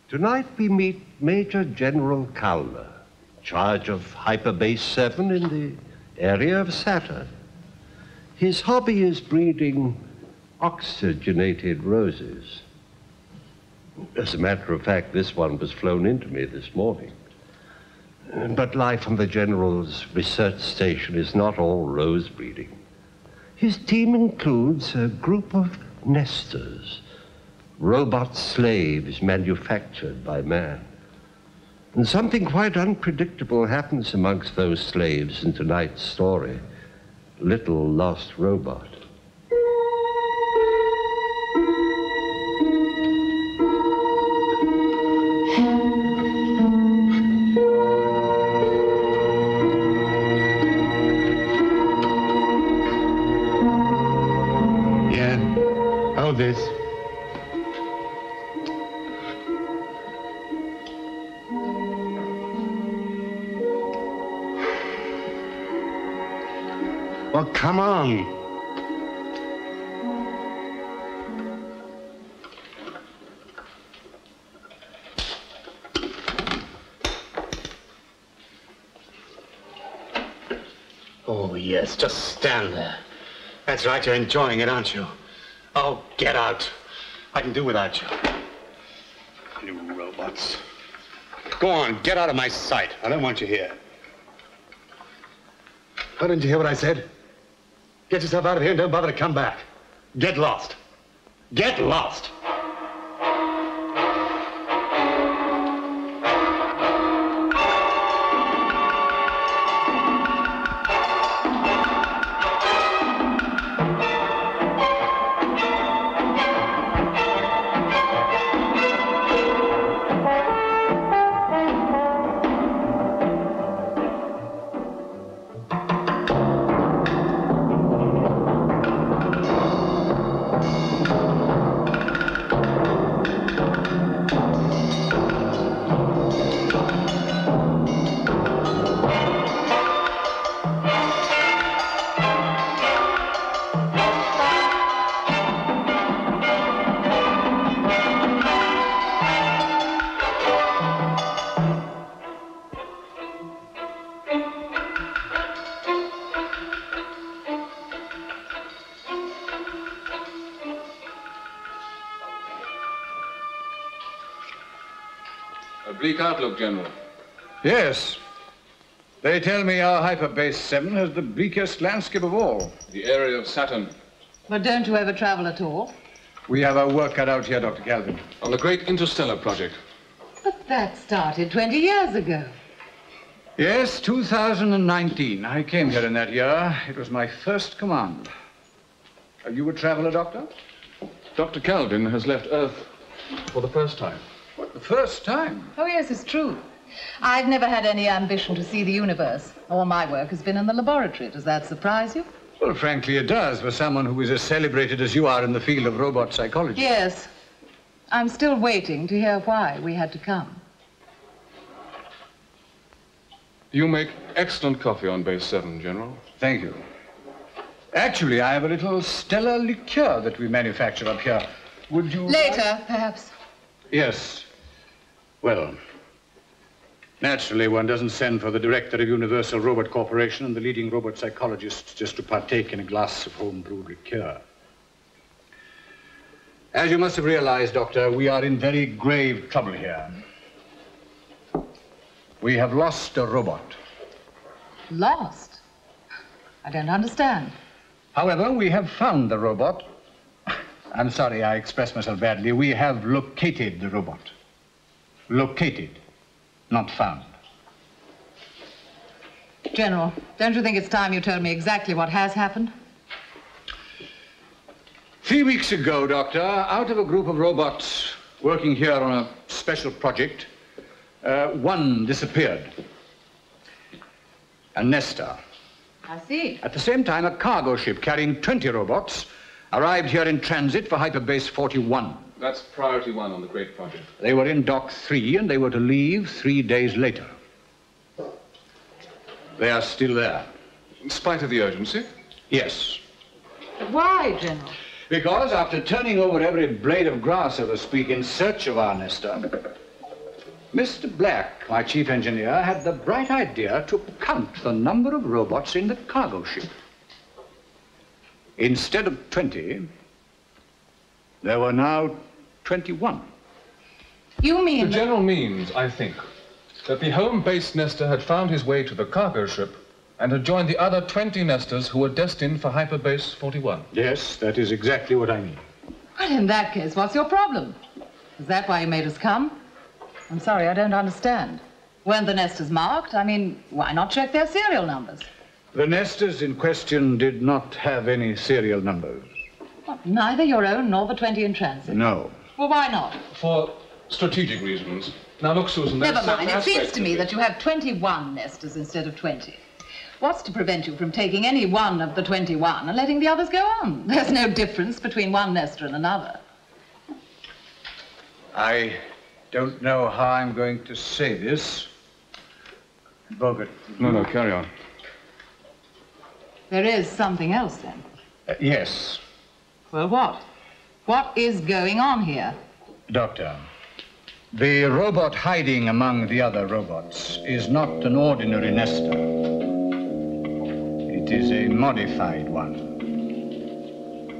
Tonight we meet Major General Kalner, in charge of Hyperbase 7 in the area of Saturn. His hobby is breeding oxygenated roses. As a matter of fact, this one was flown into me this morning. But life on the General's research station is not all rose breeding. His team includes a group of nesters, robot slaves manufactured by man. And something quite unpredictable happens amongst those slaves in tonight's story, Little Lost Robot. This. Well, come on. Oh, yes, just stand there. That's right, you're enjoying it, aren't you? Oh, get out. I can do without you. You robots. Go on, get out of my sight. I don't want you here. Oh, didn't you hear what I said? Get yourself out of here and don't bother to come back. Get lost. Get lost. A bleak outlook, General. Yes. They tell me our Hyperbase 7 has the bleakest landscape of all. The area of Saturn. But don't you ever travel at all? We have our work cut out here, Dr. Calvin. On the great interstellar project. But that started 20 years ago. Yes, 2019. I came here in that year. It was my first command. Are you a traveler, Doctor? Dr. Calvin has left Earth for the first time. What, the first time? Oh, yes, it's true. I've never had any ambition to see the universe. All my work has been in the laboratory. Does that surprise you? Well, frankly, it does, for someone who is as celebrated as you are in the field of robot psychology. Yes. I'm still waiting to hear why we had to come. You make excellent coffee on Base 7, General. Thank you. Actually, I have a little stellar liqueur that we manufacture up here. Would you... Later, perhaps. Yes. Well, naturally, one doesn't send for the director of Universal Robot Corporation and the leading robot psychologists just to partake in a glass of home-brewed liqueur. As you must have realized, Doctor, we are in very grave trouble here. We have lost a robot. Lost? I don't understand. However, we have found the robot. I'm sorry, I expressed myself badly. We have located the robot. Located, not found. General, don't you think it's time you told me exactly what has happened? 3 weeks ago, Doctor, out of a group of robots working here on a special project, one disappeared. A nester. I see. At the same time, a cargo ship carrying 20 robots arrived here in transit for Hyperbase 41. That's priority 1 on the great project. They were in Dock 3, and they were to leave 3 days later. They are still there. In spite of the urgency? Yes. Why, General? Because after turning over every blade of grass, so to speak, in search of our nester, Mr. Black, my chief engineer, had the bright idea to count the number of robots in the cargo ship. Instead of 20, there were now 21. You mean... The general means, I think, that the home-based nester had found his way to the cargo ship and had joined the other 20 nesters who were destined for Hyperbase 41. Yes, that is exactly what I mean. Well, in that case, what's your problem? Is that why you made us come? I'm sorry, I don't understand. Weren't the nesters marked? I mean, why not check their serial numbers? The nesters in question did not have any serial numbers. What, neither your own nor the 20 in transit? No. Well, why not? For strategic reasons. Now, look, Susan, Never mind. It seems to me that you have 21 nesters instead of 20. What's to prevent you from taking any one of the 21 and letting the others go on? There's no difference between one nester and another. I don't know how I'm going to say this. Bogart. No, carry on. There is something else, then. Yes, Well, what? What is going on here? Doctor. The robot hiding among the other robots is not an ordinary nester. It is a modified one.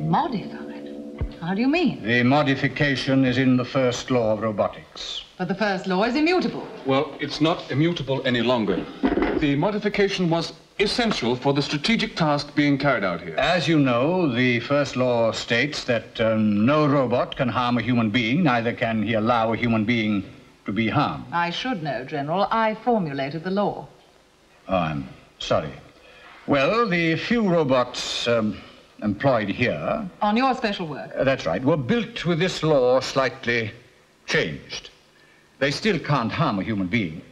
Modified? How do you mean? The modification is in the first law of robotics. But the first law is immutable. Well, it's not immutable any longer. The modification was essential for the strategic task being carried out here. As you know, the first law states that no robot can harm a human being, neither can he allow a human being to be harmed. I should know, General. I formulated the law. Oh, I'm sorry. Well, the few robots employed here... On your special work? That's right, were built with this law slightly changed. They still can't harm a human being,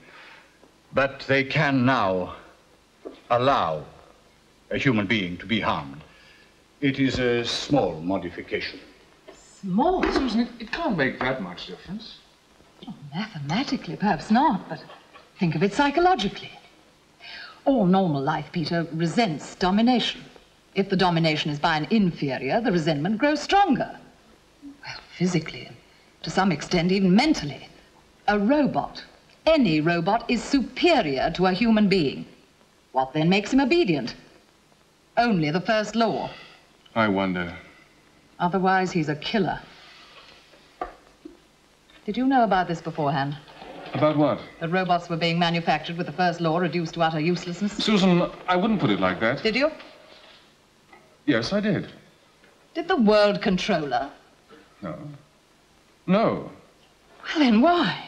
but they can now allow a human being to be harmed. It is a small modification. Small? Susan, it can't make that much difference. Oh, mathematically, perhaps not, but think of it psychologically. All normal life, Peter, resents domination. If the domination is by an inferior, the resentment grows stronger. Well, physically, and to some extent even mentally. A robot, any robot, is superior to a human being. What then makes him obedient? Only the first law. I wonder. Otherwise, he's a killer. Did you know about this beforehand? About what? That robots were being manufactured with the first law reduced to utter uselessness? Susan, I wouldn't put it like that. Did you? Yes, I did. Did the world controller? No. No. Well, then why?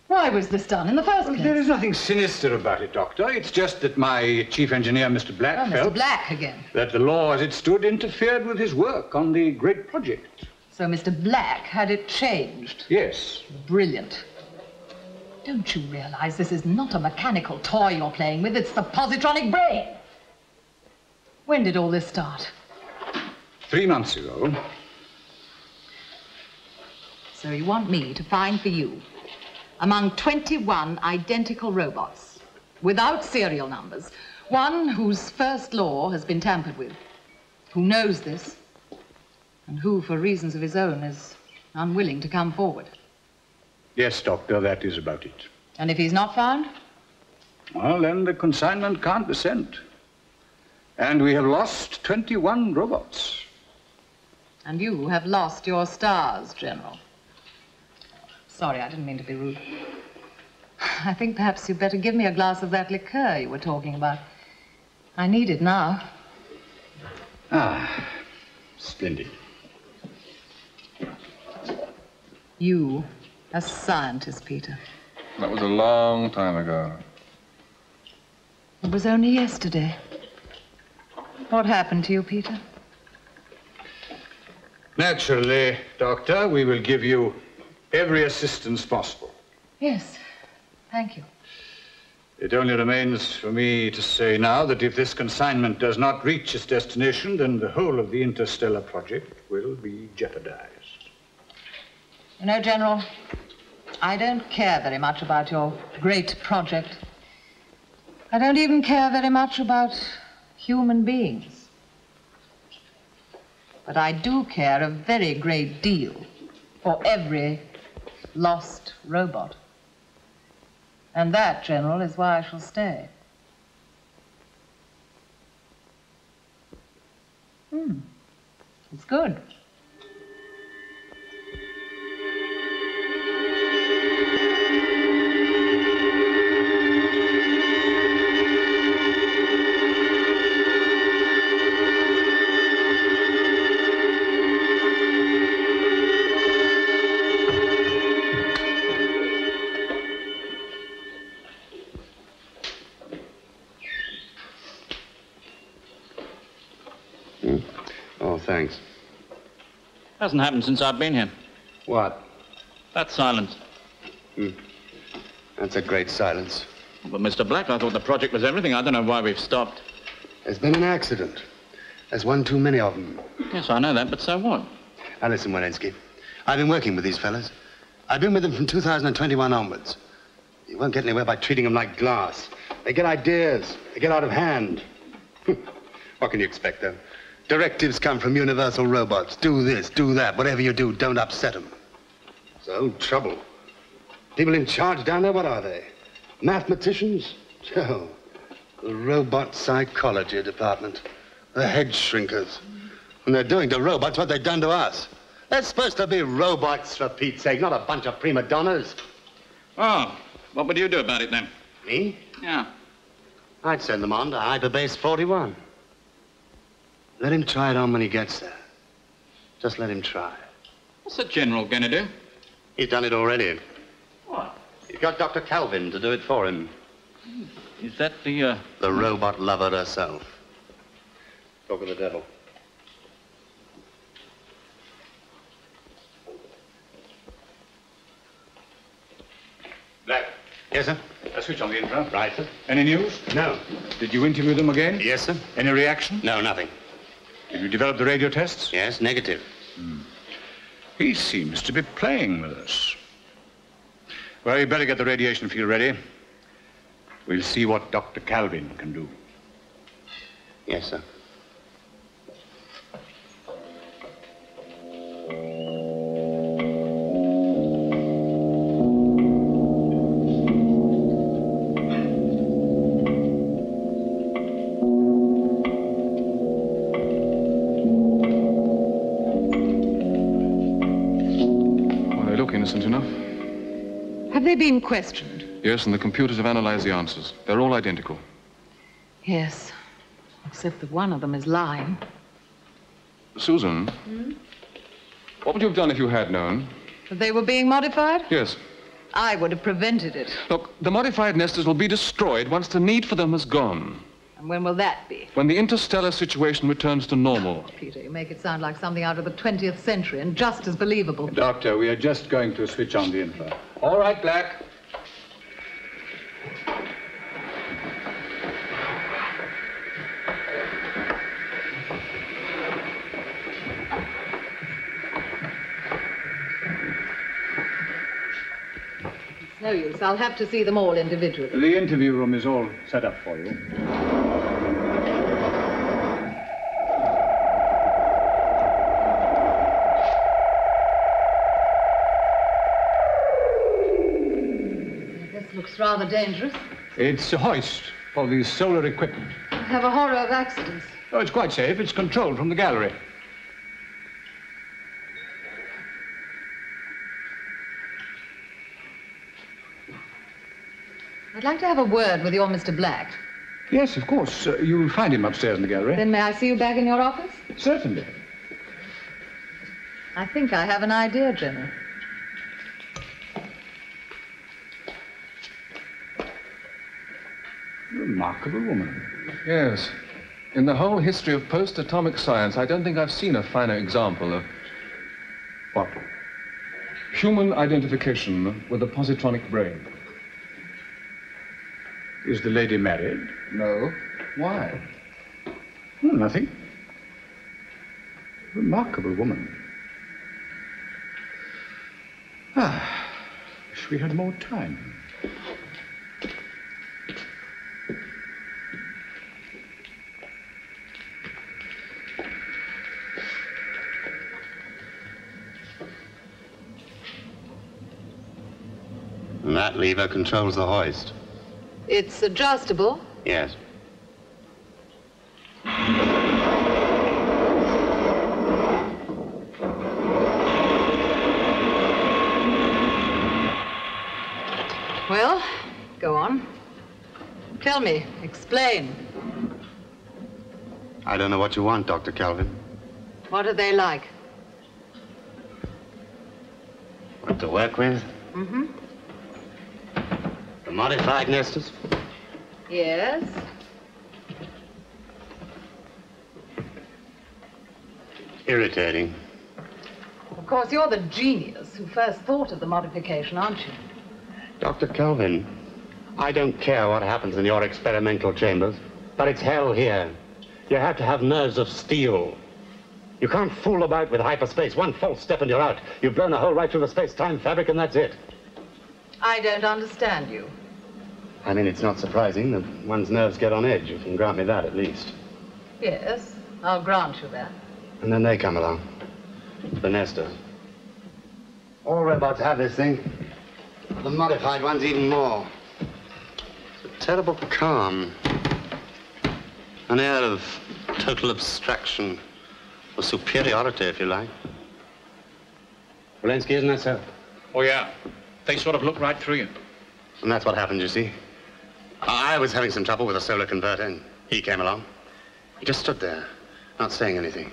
Why was this done in the first place? There is nothing sinister about it, Doctor. It's just that my chief engineer, Mr. Black, Oh, Mr. felt Black again. that the law as it stood interfered with his work on the great project. So Mr. Black had it changed. Yes. Brilliant. Don't you realize this is not a mechanical toy you're playing with? It's the positronic brain. When did all this start? 3 months ago. So you want me to find for you, among 21 identical robots, without serial numbers, one whose first law has been tampered with, who knows this, and who, for reasons of his own, is unwilling to come forward. Yes, Doctor, that is about it. And if he's not found? Well, then the consignment can't be sent. And we have lost 21 robots. And you have lost your stars, General. Sorry, I didn't mean to be rude. I think perhaps you'd better give me a glass of that liqueur you were talking about. I need it now. Ah, splendid. You, a scientist, Peter. That was a long time ago. It was only yesterday. What happened to you, Peter? Naturally, Doctor, we will give you every assistance possible. Yes, thank you. It only remains for me to say now that if this consignment does not reach its destination, then the whole of the interstellar project will be jeopardized. You know, General, I don't care very much about your great project. I don't even care very much about human beings. But I do care a very great deal for every lost robot. And that, General, is why I shall stay. It's good. Oh, thanks. Hasn't happened since I've been here. What? That silence. That's a great silence. But Mr. Black, I thought the project was everything. I don't know why we've stopped. There's been an accident. There's one too many of them. Yes, I know that, but so what? Now listen, Walensky. I've been working with these fellas. I've been with them from 2021 onwards. You won't get anywhere by treating them like glass. They get ideas. They get out of hand. What can you expect, though? Directives come from Universal Robots. Do this, do that. Whatever you do, don't upset them. So, trouble. People in charge down there, what are they? Mathematicians? Oh, the robot psychology department. The head shrinkers. And they're doing to robots what they've done to us. They're supposed to be robots, for Pete's sake, not a bunch of prima donnas. Oh, what would you do about it then? Me? Yeah. I'd send them on to Hyperbase 41. Let him try it on when he gets there. Just let him try. What's the General gonna do? He's done it already. What? He's got Dr. Calvin to do it for him. Is that the, The robot lover herself. Talk of the devil. Black, Yes, sir? switch on the infra. Right, sir. Any news? No. Did you interview them again? Yes, sir? Any reaction? No, nothing. Did you develop the radio tests? Yes, negative. He seems to be playing with us. Well, you better get the radiation field ready. We'll see what Dr. Calvin can do. Yes, sir. Innocent enough? Have they been questioned? Yes, and the computers have analyzed the answers. They're all identical. Yes, except that one of them is lying. Susan, what would you have done if you had known? That they were being modified? Yes. I would have prevented it. Look, the modified nesters will be destroyed once the need for them is gone. And when will that be? When the interstellar situation returns to normal. Peter, you make it sound like something out of the 20th century and just as believable. Doctor, we are just going to switch on the infra. All right, Black. It's no use. I'll have to see them all individually. The interview room is all set up for you. Looks rather dangerous. It's a hoist for the solar equipment. I have a horror of accidents. Oh, it's quite safe. It's controlled from the gallery. I'd like to have a word with your Mr. Black. Yes, of course. You'll find him upstairs in the gallery. Then may I see you back in your office? Certainly. I think I have an idea, General. Remarkable woman. Yes. In the whole history of post-atomic science, I don't think I've seen a finer example of What? human identification with a positronic brain. Is the lady married? No. Why? Oh, nothing. Remarkable woman. Ah, wish we had more time. And that lever controls the hoist. It's adjustable. Yes. Well, go on. Tell me, explain. I don't know what you want, Dr. Kelvin. What are they like? What to work with? Mm-hmm. The modified nesters? Yes. Irritating. Of course, you're the genius who first thought of the modification, aren't you? Dr. Kelvin, I don't care what happens in your experimental chambers, but it's hell here. You have to have nerves of steel. You can't fool about with hyperspace. One false step and you're out. You've blown a hole right through the space-time fabric and that's it. I don't understand you. I mean, it's not surprising that one's nerves get on edge. You can grant me that, at least. Yes, I'll grant you that. And then they come along. The nesters. All robots have this thing. The modified ones even more. It's a terrible calm. An air of total abstraction. Or superiority, if you like. Walensky, isn't that so? Oh, yeah. They sort of look right through you. And that's what happened, you see. I was having some trouble with a solar converter, and he came along. He just stood there, not saying anything.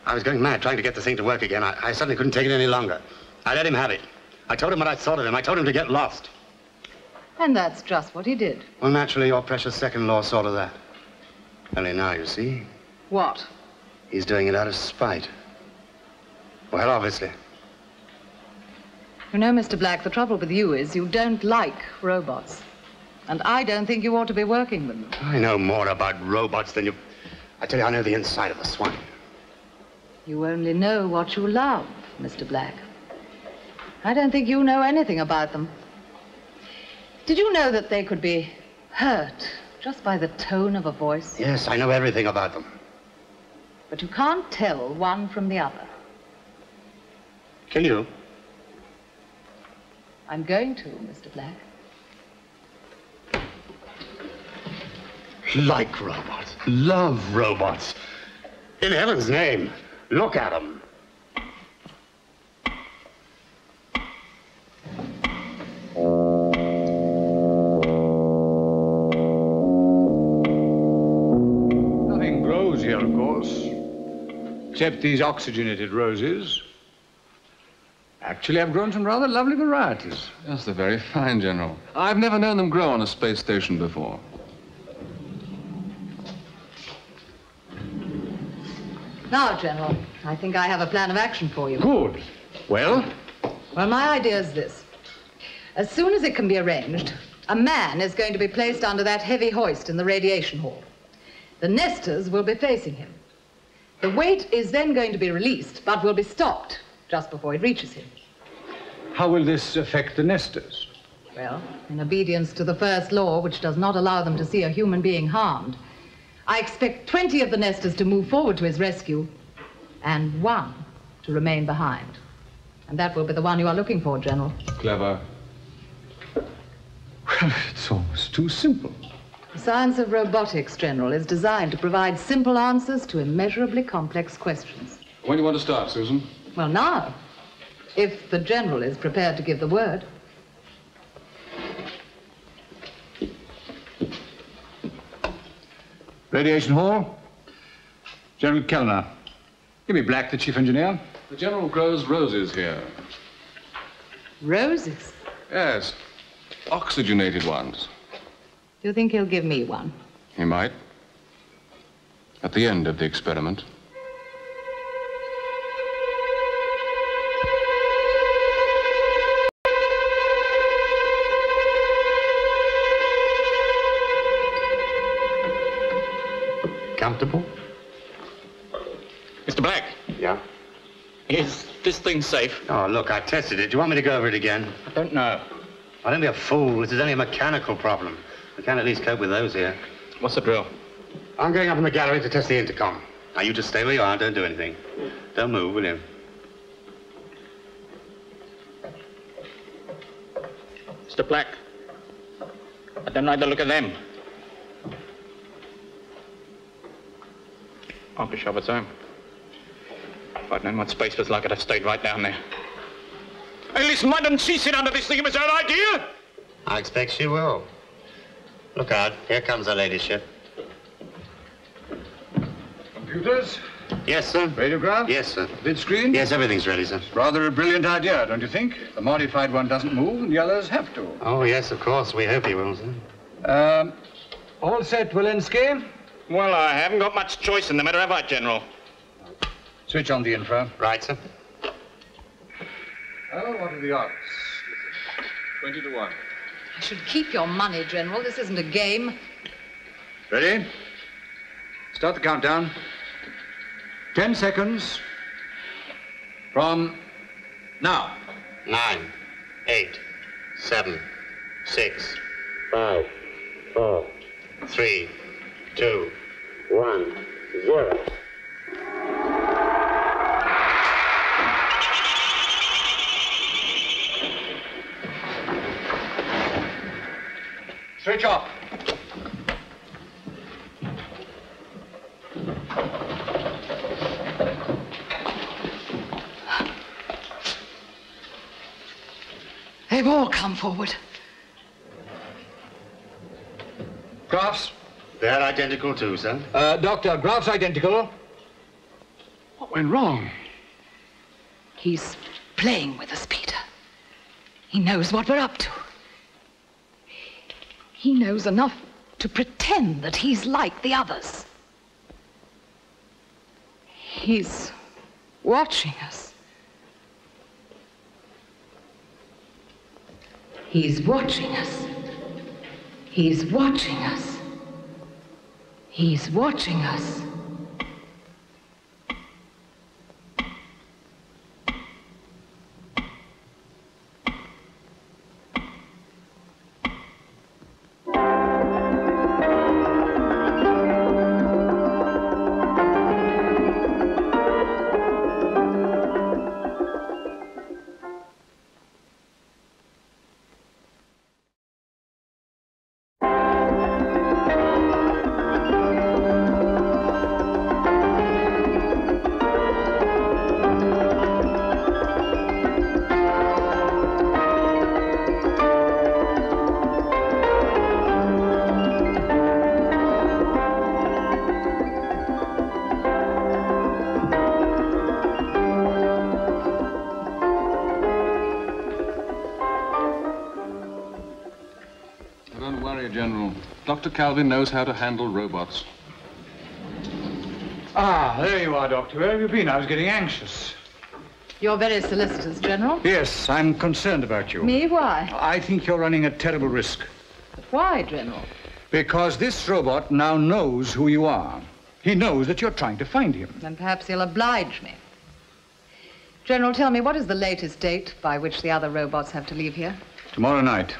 I was going mad trying to get the thing to work again. I suddenly couldn't take it any longer. I let him have it. I told him what I thought of him. I told him to get lost. And that's just what he did. Well, naturally, your precious second law saw to that. Only now, you see, What? he's doing it out of spite. Well, obviously. You know, Mr. Black, the trouble with you is you don't like robots. And I don't think you ought to be working with them. I know more about robots than you... I tell you, I know the inside of the swine. You only know what you love, Mr. Black. I don't think you know anything about them. Did you know that they could be hurt just by the tone of a voice? Yes, I know everything about them. But you can't tell one from the other. Can you? I'm going to, Mr. Black. Like robots. Love robots. In heaven's name, look at them. Nothing grows here, of course, except these oxygenated roses. Actually, I've grown some rather lovely varieties. Yes, they're very fine, General. I've never known them grow on a space station before. Now, General, I think I have a plan of action for you. Good. Well? Well, my idea is this. As soon as it can be arranged, a man is going to be placed under that heavy hoist in the radiation hall. The nesters will be facing him. The weight is then going to be released, but will be stopped just before it reaches him. How will this affect the nesters? Well, in obedience to the first law, which does not allow them to see a human being harmed, I expect 20 of the nesters to move forward to his rescue and 1 to remain behind. And that will be the one you are looking for, General. Clever. Well, it's almost too simple. The science of robotics, General, is designed to provide simple answers to immeasurably complex questions. When do you want to start, Susan? Well, now, if the General is prepared to give the word. Radiation Hall. General Kellner. Give me Black, the chief engineer. The General grows roses here. Roses? Yes, oxygenated ones. Do you think he'll give me one? He might. At the end of the experiment. Comfortable? Mr. Black, Yeah. is this thing safe? Oh, look, I tested it. Do you want me to go over it again? I don't know. Oh, don't be a fool. This is only a mechanical problem. We can at least cope with those here. What's the drill? I'm going up in the gallery to test the intercom. Now, you just stay where you are. Don't do anything. Don't move, will you? Mr. Black. I don't like the look of them. I'll be sure it's home. If I'd known what space was like, I'd have stayed right down there. Hey, listen, why doesn't she sit under this thing of its own idea? I expect she will. Look out, here comes her ladyship. Computers? Yes, sir. Radiograph? Yes, sir. Vid screen? Yes, everything's ready, sir. Rather a brilliant idea, don't you think? The modified one doesn't move and the others have to. Oh, yes, of course. We hope he will, sir. All set, Walensky? Well, I haven't got much choice in the matter, have I, General? Switch on the infra. Right, sir. Oh, what are the odds? 20 to 1. You should keep your money, General. This isn't a game. Ready? Start the countdown. 10 seconds from now. 9, 8, 7, 6, 5, 4, 3, 2, 1, 0. Switch off. They've all come forward. Graphs? They're identical too, sir. Doctor, graphs identical. What went wrong? He's playing with us, Peter. He knows what we're up to. He knows enough to pretend that he's like the others. He's watching us. He's watching us. He's watching us. He's watching us. General. Dr. Calvin knows how to handle robots. Ah, there you are, Doctor. Where have you been? I was getting anxious. You're very solicitous, General. Yes, I'm concerned about you. Me? Why? I think you're running a terrible risk. But why, General? Because this robot now knows who you are. He knows that you're trying to find him. Then perhaps he'll oblige me. General, tell me, what is the latest date by which the other robots have to leave here? Tomorrow night.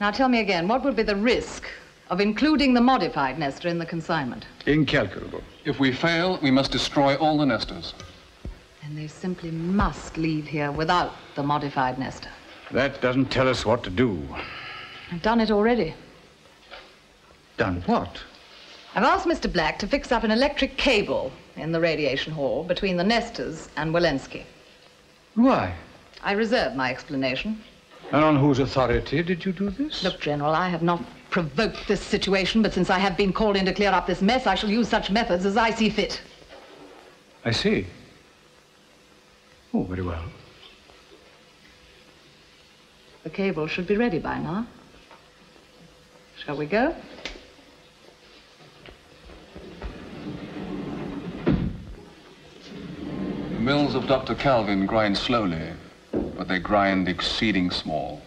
Now tell me again, what would be the risk of including the modified nester in the consignment? Incalculable. If we fail, we must destroy all the nesters. Then they simply must leave here without the modified nester. That doesn't tell us what to do. I've done it already. Done what? I've asked Mr. Black to fix up an electric cable in the radiation hall between the nesters and Walensky. Why? I reserve my explanation. And on whose authority did you do this? Look, General, I have not provoked this situation, but since I have been called in to clear up this mess, I shall use such methods as I see fit. I see. Oh, very well. The cable should be ready by now. Shall we go? The mills of Dr. Calvin grind slowly, but they grind exceeding small.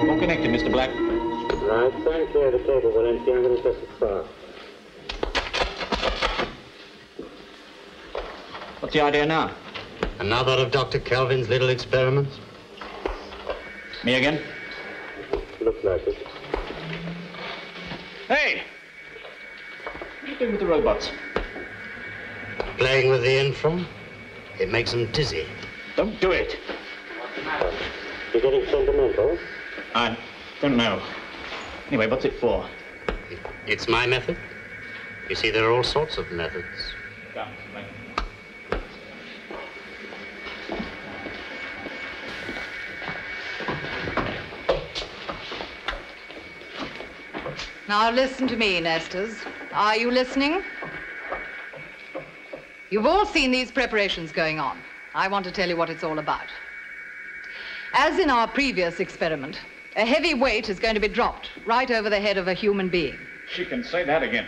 All connected, Mr. Black. Right, stand clear of the cable, Walensky. I'm going to test it fast. What's the idea now? Another of Dr. Kelvin's little experiments? Me again? Looks like it. Hey! you doing with the robots? Playing with the infra. It makes them dizzy. Don't do it. You're getting sentimental? I don't know. Anyway, what's it for? It's my method. You see, there are all sorts of methods. Yeah, right. Now listen to me, Nesters. Are you listening? You've all seen these preparations going on. I want to tell you what it's all about. As in our previous experiment, a heavy weight is going to be dropped right over the head of a human being. She can say that again.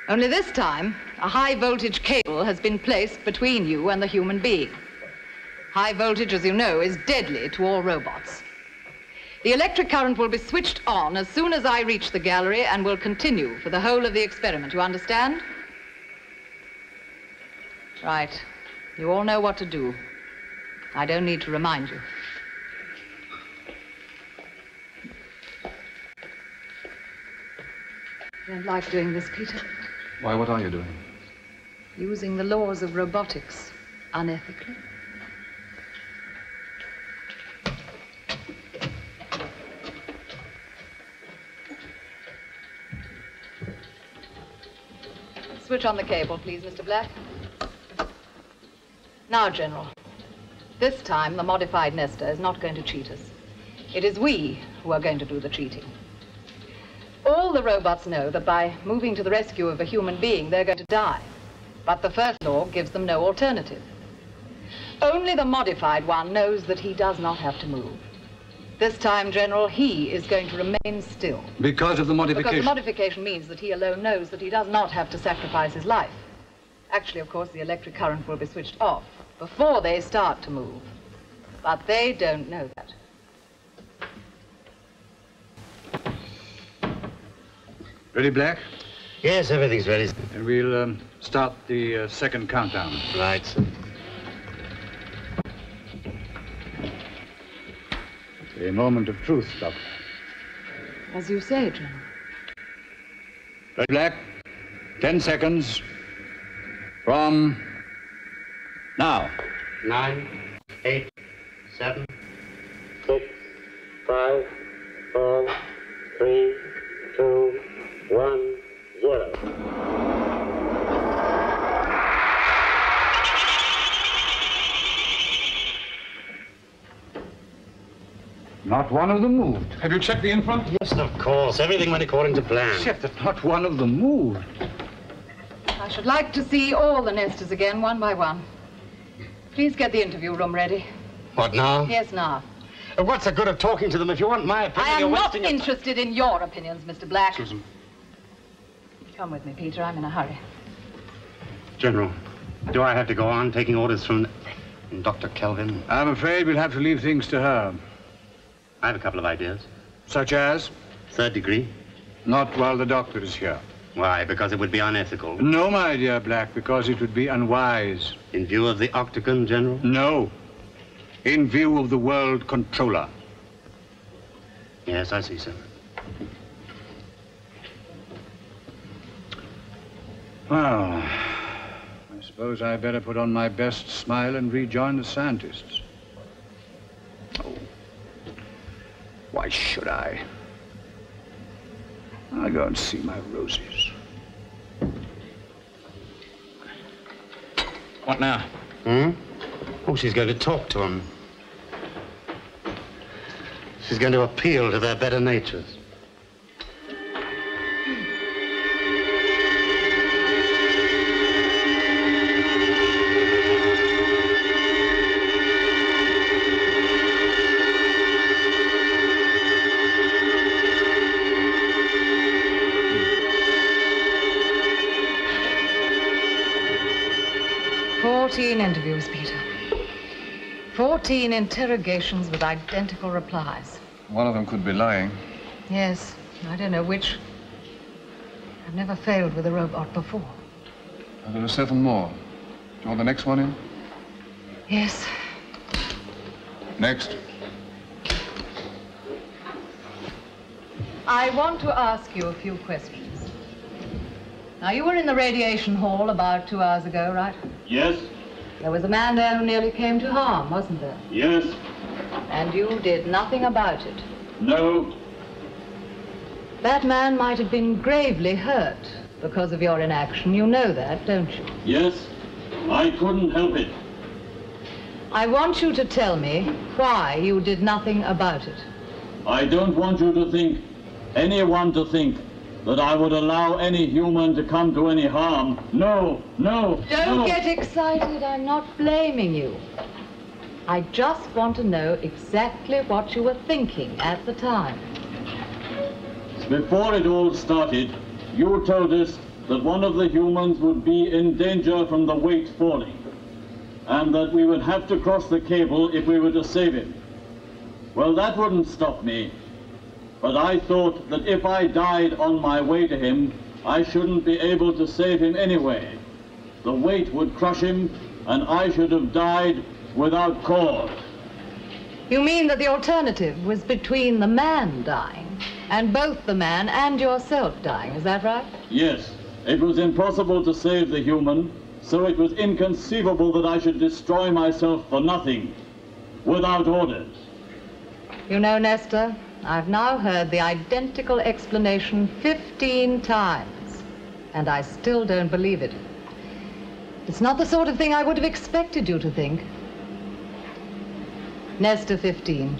Only this time, a high voltage cable has been placed between you and the human being. High voltage, as you know, is deadly to all robots. The electric current will be switched on as soon as I reach the gallery and will continue for the whole of the experiment. You understand? Right. You all know what to do. I don't need to remind you. I don't like doing this, Peter. Why, what are you doing? Using the laws of robotics unethically. Switch on the cable, please, Mr. Black. Now, General, this time the modified Nesta is not going to cheat us. It is we who are going to do the cheating. All the robots know that by moving to the rescue of a human being, they're going to die. But the first law gives them no alternative. Only the modified one knows that he does not have to move. This time, General, he is going to remain still. Because of the modification? Because the modification means that he alone knows that he does not have to sacrifice his life. Actually, of course, the electric current will be switched off before they start to move. But they don't know that. Ready, Black? Yes, everything's ready. And we'll start the second countdown. Right, sir. A moment of truth, Doctor. As you say, General. Ready, Black? 10 seconds from now. 9, 8, 7, 6, 5, 4, 3, 2, 1, 0. Not one of them moved. Have you checked the infra? Yes, of course. Everything went according to plan. Except that not one of them moved. I should like to see all the Nesters again, one by one. Please get the interview room ready. What now? Yes, now. What's the good of talking to them if you want my opinion? I am you're not wasting your interested in your opinions, Mr. Black. Susan. Come with me, Peter. I'm in a hurry. General, do I have to go on taking orders from Dr. Kelvin? I'm afraid we'll have to leave things to her. I have a couple of ideas. Such as? 3rd degree. Not while the doctor is here. Why? Because it would be unethical. No, my dear Black, because it would be unwise. In view of the Octagon, General? No. In view of the world controller. Yes, I see, sir. Well, I suppose I better put on my best smile and rejoin the scientists. Oh. Why should I? I'll go and see my roses. What now? Hmm? Oh, she's going to talk to them. She's going to appeal to their better natures. Interviews, Peter. 14 interrogations with identical replies. One of them could be lying. Yes, I don't know which. I've never failed with a robot before. And there are 7 more. Do you want the next one in? Yes. Next. I want to ask you a few questions. Now, you were in the radiation hall about 2 hours ago, right? Yes. There was a man there who nearly came to harm, wasn't there? Yes. And you did nothing about it. No. That man might have been gravely hurt because of your inaction. You know that, don't you? Yes. I couldn't help it. I want you to tell me why you did nothing about it. I don't want you to think, anyone to think, that I would allow any human to come to any harm. No, no, Don't no. get excited. I'm not blaming you. I just want to know exactly what you were thinking at the time. Before it all started, you told us that one of the humans would be in danger from the weight falling, and that we would have to cross the cable if we were to save him. Well, that wouldn't stop me. But I thought that if I died on my way to him, I shouldn't be able to save him anyway. The weight would crush him, and I should have died without cause. You mean that the alternative was between the man dying and both the man and yourself dying, is that right? Yes, it was impossible to save the human, so it was inconceivable that I should destroy myself for nothing, without orders. You know, Nestor, I've now heard the identical explanation 15 times, and I still don't believe it. It's not the sort of thing I would have expected you to think. Nestor 15,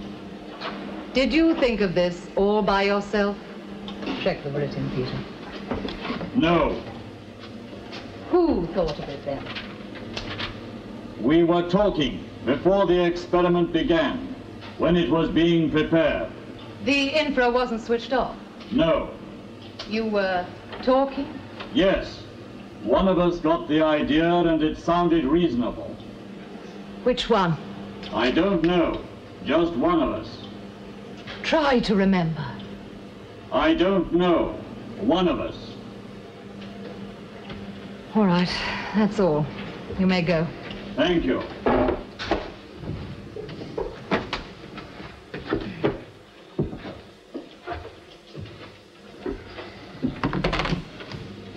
did you think of this all by yourself? Check the written, Peter. No. Who thought of it then? We were talking before the experiment began, when it was being prepared. The infra wasn't switched off. No. You were talking? Yes. One of us got the idea and it sounded reasonable. Which one? I don't know. Just one of us. Try to remember. I don't know. One of us. All right, that's all. You may go. Thank you.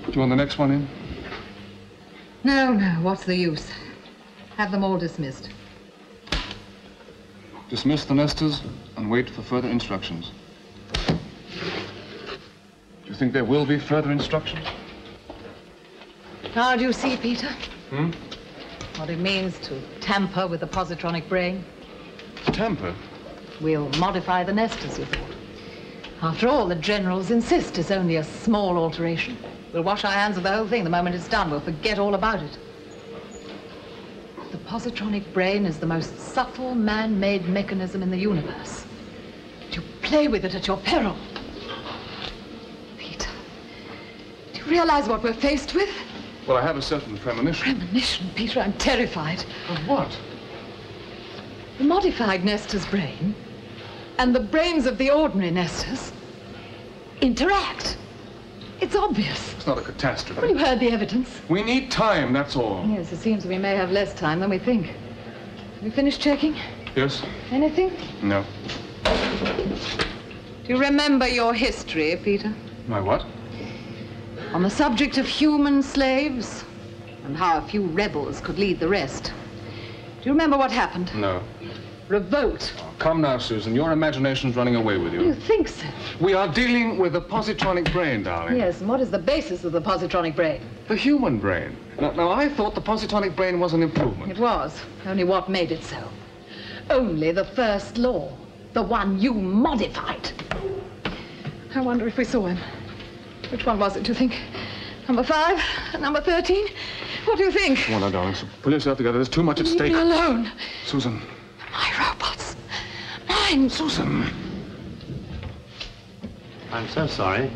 Do you want the next one in? No, no, what's the use? Have them all dismissed. Dismiss the nesters and wait for further instructions. Do you think there will be further instructions? Now do you see, Peter? Hmm? What it means to tamper with the positronic brain? Tamper? We'll modify the nesters, you thought. After all, the generals insist it's only a small alteration. We'll wash our hands of the whole thing the moment it's done. We'll forget all about it. The positronic brain is the most subtle man-made mechanism in the universe. You play with it at your peril. Peter, do you realize what we're faced with? Well, I have a certain premonition. Premonition, Peter, I'm terrified. Of what? The modified nester's brain and the brains of the ordinary nesters interact. It's obvious. It's not a catastrophe. Well, you've heard the evidence. We need time, that's all. Yes, it seems we may have less time than we think. Have you finished checking? Yes? Anything? No. Do you remember your history, Peter? My what? On the subject of human slaves and how a few rebels could lead the rest. Do you remember what happened? No. Revolt. Oh, come now, Susan. Your imagination's running away with You you. think so? We are dealing with the positronic brain, darling. Yes, and what is the basis of the positronic brain? The human brain. Now, I thought the positronic brain was an improvement. It was. Only what made it so? Only the first law. The one you modified. I wonder if we saw him. Which one was it, do you think? Number 5? Number 13? What do you think? Come on now, darling. So pull yourself together. There's too much at Leave stake. me alone. Susan. My robots. Mine. Susan. I'm so sorry.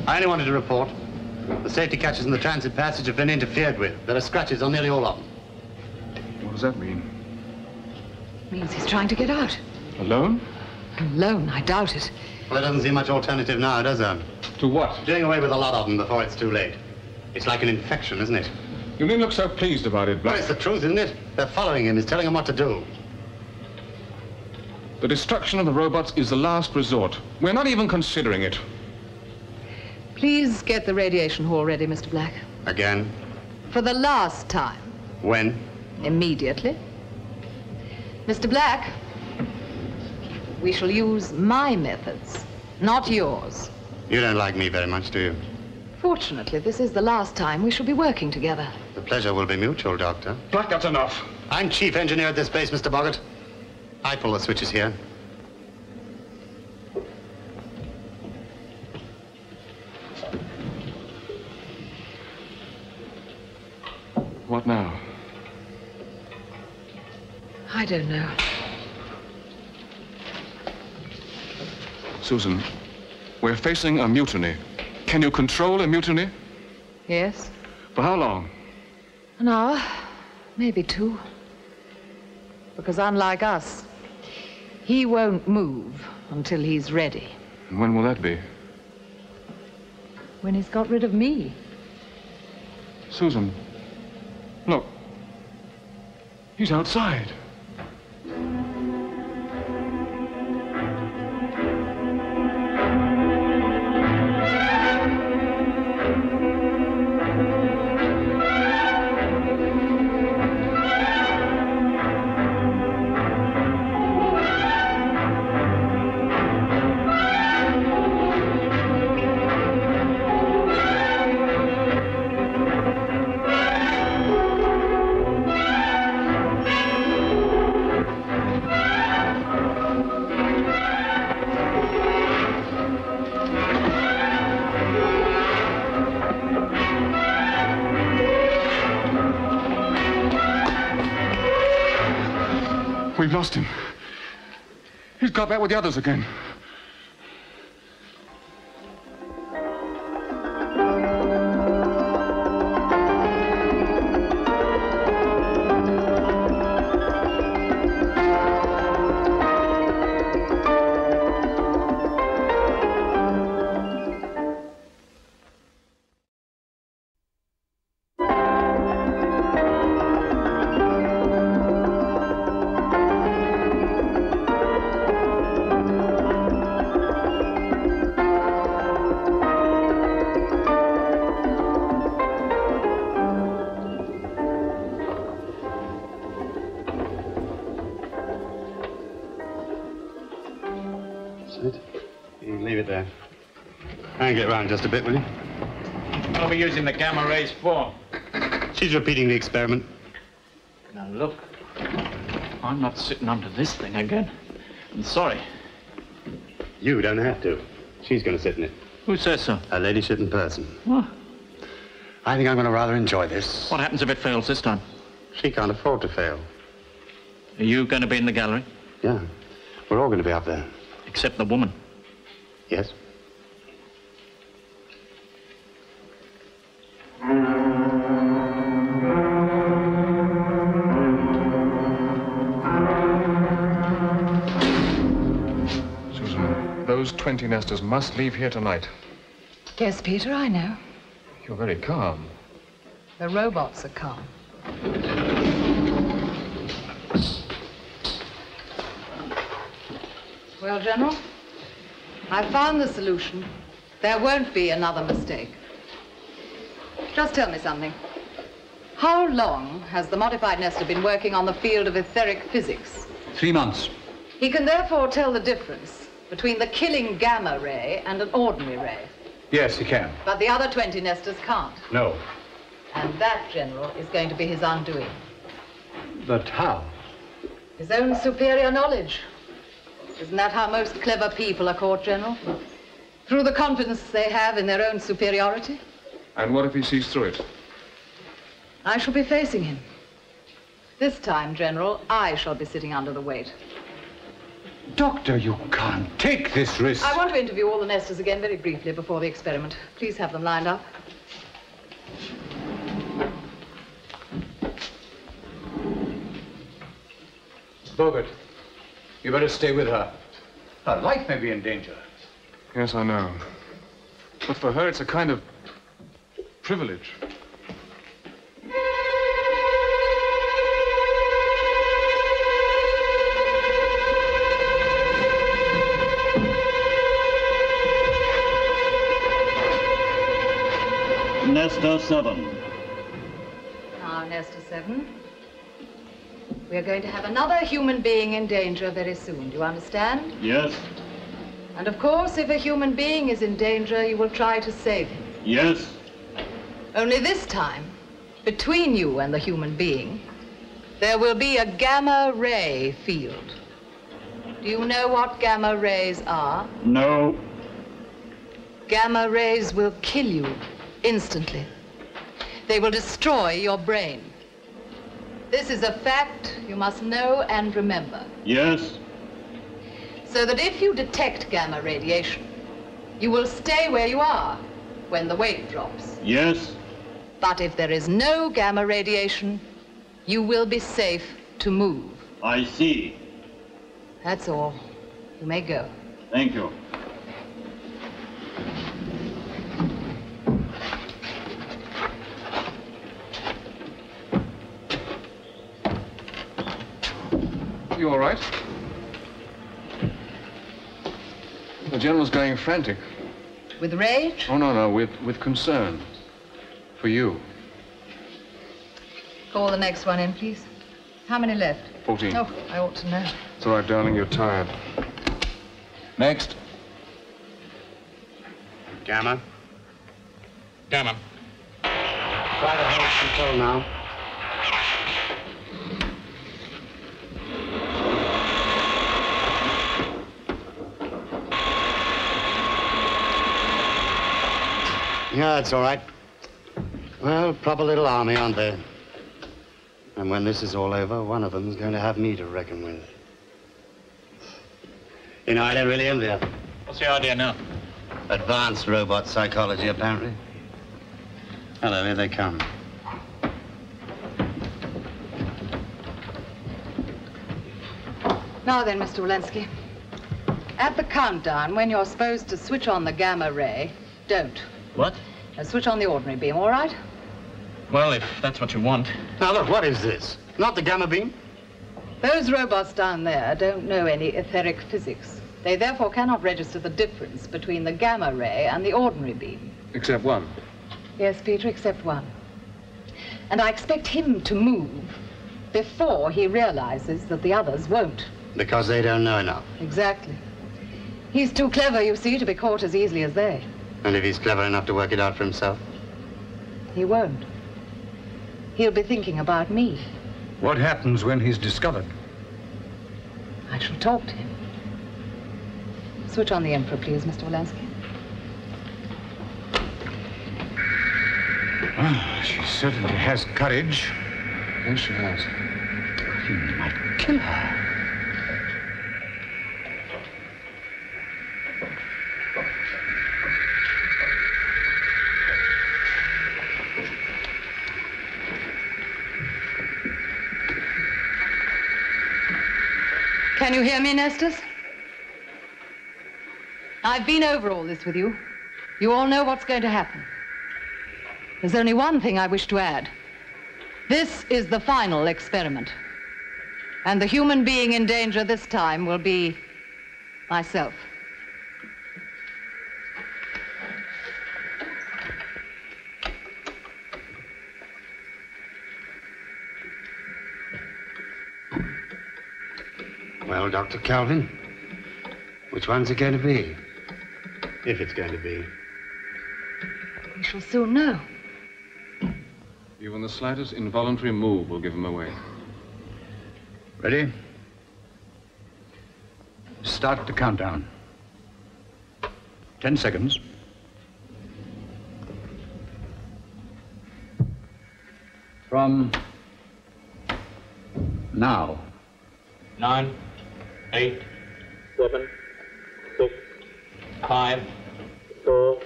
I only wanted to report. The safety catches in the transit passage have been interfered with. There are scratches on nearly all of them. What does that mean? Means he's trying to get out. Alone? Alone? I doubt it. Well, there doesn't seem much alternative now, does there? To what? Doing away with a lot of them before it's too late. It's like an infection, isn't it? You needn't look so pleased about it, Well, Black. it's the truth, isn't it? They're following him. He's telling them what to do. The destruction of the robots is the last resort. We're not even considering it. Please get the radiation hall ready, Mr. Black. Again? For the last time. When? Immediately. Mr. Black, we shall use my methods, not yours. You don't like me very much, do you? Fortunately, this is the last time we shall be working together. The pleasure will be mutual, Doctor. Black, that's enough. I'm chief engineer at this base, Mr. Boggart. I pull the switches here. What now? I don't know. Susan, we're facing a mutiny. Can you control a mutiny? Yes? For how long? An hour, maybe 2. Because unlike us, he won't move until he's ready. And when will that be? When he's got rid of me. Susan, look. He's outside. We've lost him. He's got back with the others again. Get round just a bit, will you? What are we using the gamma rays for? She's repeating the experiment. Now look, I'm not sitting under this thing again. I'm sorry. You don't have to. She's going to sit in it. Who says so? Her ladyship in person. What? I think I'm going to rather enjoy this. What happens if it fails this time? She can't afford to fail. Are you going to be in the gallery? Yeah. We're all going to be up there. Except the woman. Yes. Those 20 nesters must leave here tonight. Yes, Peter, I know. You're very calm. The robots are calm. Well, General, I found the solution. There won't be another mistake. Just tell me something. How long has the modified nester been working on the field of etheric physics? 3 months. He can therefore tell the difference between the killing gamma ray and an ordinary ray. Yes, he can. But the other 20 nesters can't. No. And that, General, is going to be his undoing. But how? His own superior knowledge. Isn't that how most clever people are caught, General? Through the confidence they have in their own superiority? And what if he sees through it? I shall be facing him. This time, General, I shall be sitting under the weight. Doctor, you can't take this risk. I want to interview all the nesters again very briefly before the experiment. Please have them lined up. Bogart, you better stay with her. Her life may be in danger. Yes, I know. But for her, it's a kind of privilege. Nestor 7. Now, Nestor 7, we are going to have another human being in danger very soon. Do you understand? Yes. And of course, if a human being is in danger, you will try to save him. Yes. Only this time, between you and the human being, there will be a gamma ray field. Do you know what gamma rays are? No. Gamma rays will kill you instantly. They will destroy your brain. This is a fact you must know and remember. Yes. So that if you detect gamma radiation, you will stay where you are when the weight drops. Yes. But if there is no gamma radiation, you will be safe to move. I see. That's all. You may go. Thank you. You all right? The General's going frantic. With rage? Oh, no, with concern. For you. Call the next one in, please. How many left? 14. Oh, I ought to know. It's all right, darling, you're tired. Next. Gamma. Gamma. Try to hold control now. Yeah, it's all right. Well, proper little army, aren't they? And when this is all over, one of them's going to have me to reckon with. You know, I don't really envy her. What's the idea now? Advanced robot psychology, apparently. Hello, here they come. Now then, Mr. Walensky. At the countdown, when you're supposed to switch on the gamma ray, don't. What? Now switch on the ordinary beam, all right? Well, if that's what you want. Now, look, what is this? Not the gamma beam? Those robots down there don't know any etheric physics. They therefore cannot register the difference between the gamma ray and the ordinary beam. Except one. Yes, Peter, except one. And I expect him to move before he realizes that the others won't. Because they don't know enough. Exactly. He's too clever, you see, to be caught as easily as they. And if he's clever enough to work it out for himself? He won't. He'll be thinking about me. What happens when he's discovered? I shall talk to him. Switch on the Emperor, please, Mr. Walensky. Well, she certainly has courage. Yes, she has. He might kill her. Can you hear me, Nestus? I've been over all this with you. You all know what's going to happen. There's only one thing I wish to add. This is the final experiment. And the human being in danger this time will be myself. Well, Dr. Calvin, which one's it going to be? If it's going to be. We shall soon know. Even the slightest involuntary move will give him away. Ready? Start the countdown. 10 seconds. From now. 9, 8, 7, 6, 5, 4,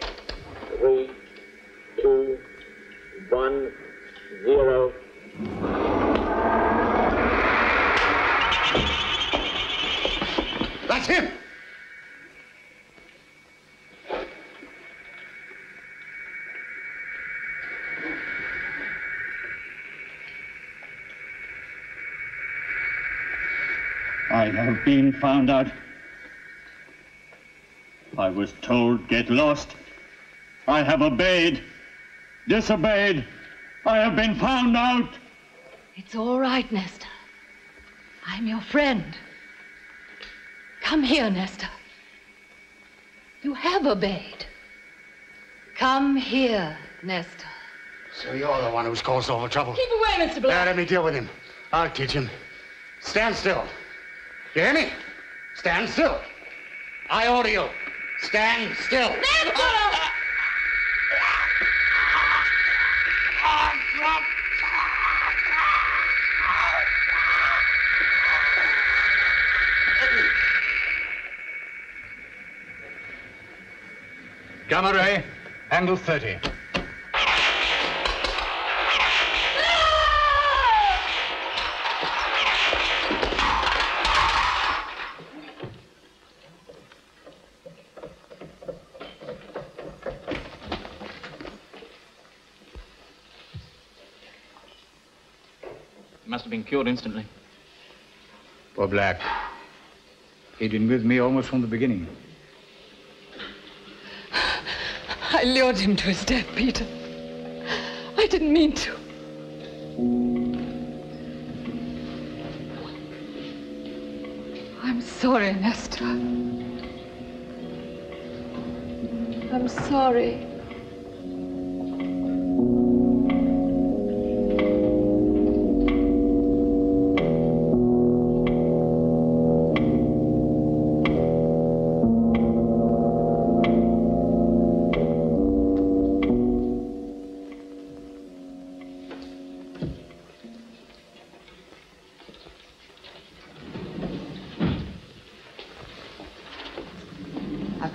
3, 2, 1, 0. That's him! I have been found out. I was told, get lost. I have obeyed. disobeyed. I have been found out. It's all right, Nestor. I'm your friend. Come here, Nestor. You have obeyed. Come here, Nestor. So you're the one who's caused all the trouble. Keep away, Mr. Black. Let me deal with him. I'll teach him. Stand still. You hear me? Stand still. I order you. Stand still. Nestor! Gamma ray, angle 30. He must have been killed instantly. Poor Black. He'd been with me almost from the beginning. I lured him to his death, Peter. I didn't mean to. I'm sorry, Nestor. I'm sorry.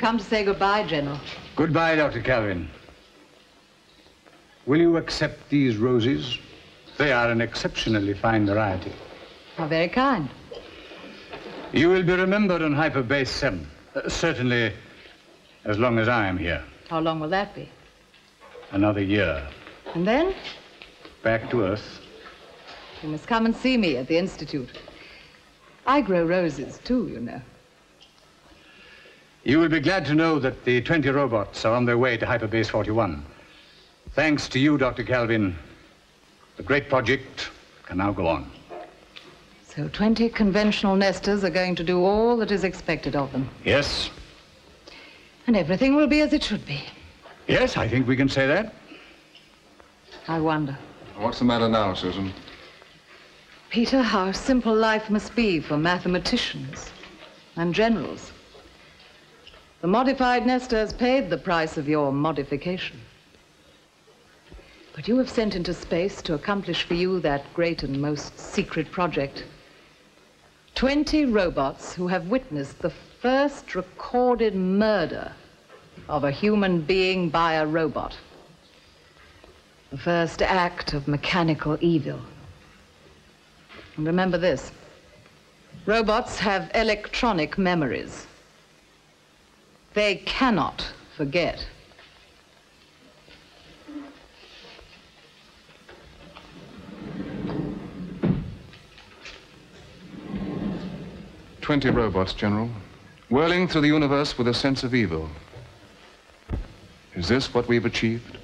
Come to say goodbye, General. Goodbye, Dr. Calvin. Will you accept these roses? They are an exceptionally fine variety. How very kind. You will be remembered on Hyperbase 7. Certainly, as long as I am here. How long will that be? Another year. And then? Back to Earth. You must come and see me at the Institute. I grow roses, too, you know. You will be glad to know that the 20 robots are on their way to Hyperbase 41. Thanks to you, Dr. Calvin, the great project can now go on. So 20 conventional nesters are going to do all that is expected of them. Yes. And everything will be as it should be. Yes, I think we can say that. I wonder. What's the matter now, Susan? Peter, how simple life must be for mathematicians and generals. The modified nesters paid the price of your modification. But you have sent into space to accomplish for you that great and most secret project. 20 robots who have witnessed the first recorded murder of a human being by a robot. The first act of mechanical evil. And remember this, robots have electronic memories. They cannot forget. "20 robots, General, whirling through the universe with a sense of evil. Is this what we've achieved?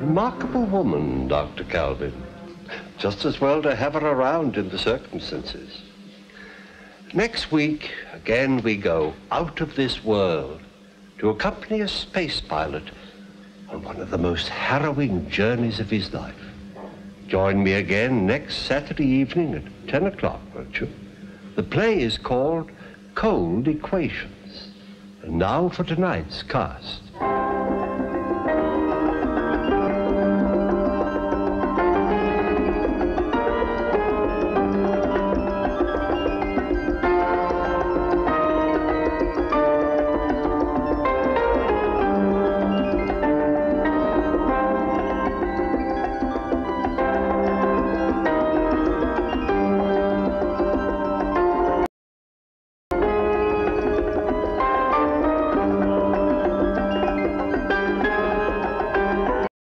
Remarkable woman, Dr. Calvin. Just as well to have her around in the circumstances. Next week, again we go out of this world to accompany a space pilot on one of the most harrowing journeys of his life. Join me again next Saturday evening at 10 o'clock, won't you? The play is called Cold Equations. And now for tonight's cast.